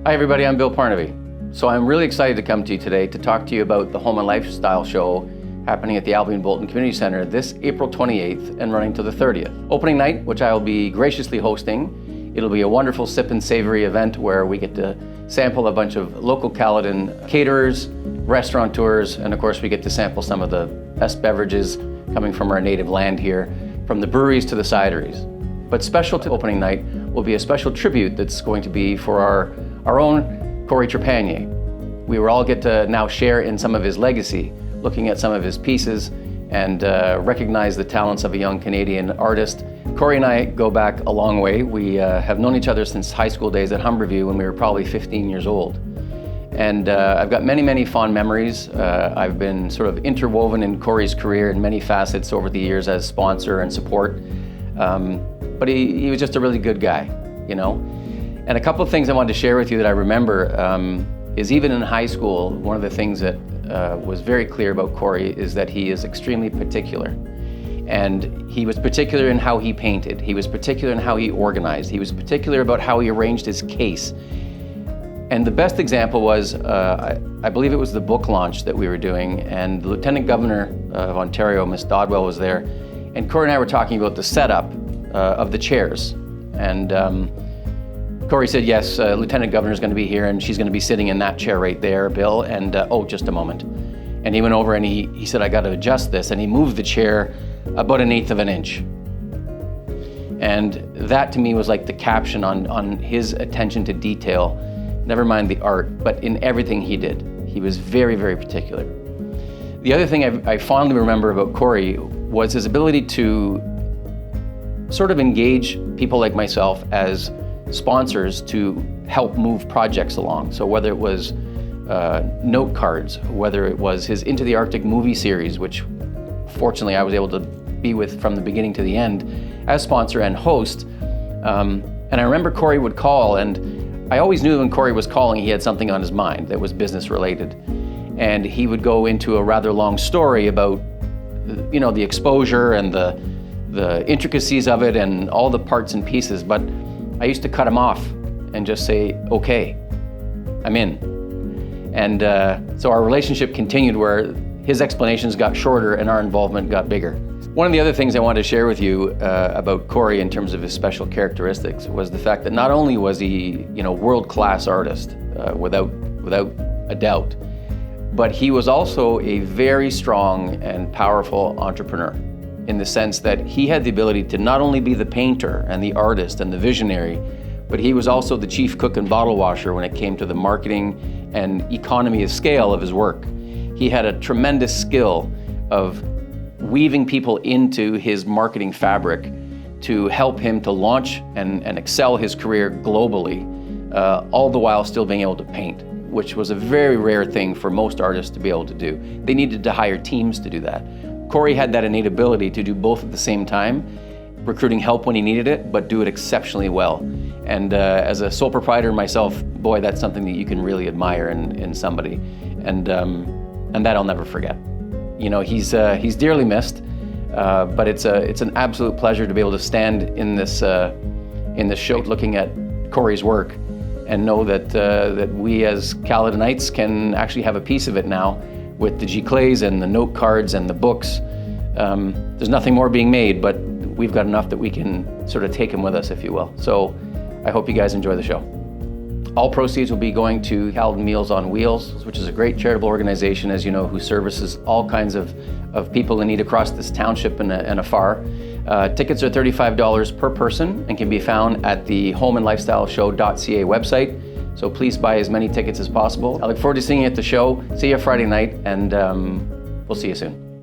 Hi everybody, I'm Bill Parnaby. So I'm really excited to come to you today to talk to you about the Home and Lifestyle Show happening at the Albion Bolton Community Centre this April 28th and running to the 30th. Opening night, which I will be graciously hosting, it'll be a wonderful Sip N Savour event where we get to sample a bunch of local Caledon caterers, restaurateurs, and of course we get to sample some of the best beverages coming from our native land here, from the breweries to the cideries. But special to opening night will be a special tribute that's going to be for our own Cory Trépanier. We will all get to now share in some of his legacy, looking at some of his pieces and recognize the talents of a young Canadian artist. Cory and I go back a long way. We have known each other since high school days at Humberview when we were probably 15 years old. And I've got many, many fond memories. I've been sort of interwoven in Cory's career in many facets over the years as sponsor and support. But he was just a really good guy, you know? And a couple of things I wanted to share with you that I remember is even in high school, one of the things that was very clear about Cory is that he is extremely particular. And he was particular in how he painted. He was particular in how he organized. He was particular about how he arranged his case. And the best example was, I believe it was the book launch that we were doing, and the Lieutenant Governor of Ontario, Miss Dodwell, was there. And Cory and I were talking about the setup of the chairs. And Cory said, yes, Lieutenant Governor's going to be here and she's going to be sitting in that chair right there, Bill. And oh, just a moment. And he went over and he said, I got to adjust this. And he moved the chair about 1/8 of an inch. And that to me was like the caption on his attention to detail, never mind the art, but in everything he did. He was very, very particular. The other thing I fondly remember about Cory was his ability to sort of engage people like myself as sponsors to help move projects along. So whether it was note cards, whether it was his Into the Arctic movie series, which fortunately I was able to be with from the beginning to the end as sponsor and host. And I remember Cory would call, and I always knew when Cory was calling he had something on his mind that was business related. And he would go into a rather long story about, you know, the exposure and the intricacies of it and all the parts and pieces, but I used to cut him off and just say, okay, I'm in. And so our relationship continued where his explanations got shorter and our involvement got bigger. One of the other things I wanted to share with you about Cory in terms of his special characteristics was the fact that not only was he, you know, world-class artist, without a doubt, but he was also a very strong and powerful entrepreneur, in the sense that he had the ability to not only be the painter and the artist and the visionary, but he was also the chief cook and bottle washer when it came to the marketing and economy of scale of his work. He had a tremendous skill of weaving people into his marketing fabric to help him to launch and excel his career globally, all the while still being able to paint, which was a very rare thing for most artists to be able to do. They needed to hire teams to do that. Cory had that innate ability to do both at the same time, recruiting help when he needed it, but do it exceptionally well. And as a sole proprietor myself, boy, that's something that you can really admire in somebody. And that I'll never forget. You know, he's dearly missed, but it's an absolute pleasure to be able to stand in this show looking at Cory's work and know that we as Caledonites can actually have a piece of it now with the G-Clays and the note cards and the books. There's nothing more being made, but we've got enough that we can sort of take him with us, if you will. So I hope you guys enjoy the show. All proceeds will be going to Caledon Meals on Wheels, which is a great charitable organization, as you know, who services all kinds of people in need across this township and afar. Tickets are $35 per person and can be found at the homeandlifestyleshow.ca website. So please buy as many tickets as possible. I look forward to seeing you at the show. See you Friday night, and we'll see you soon.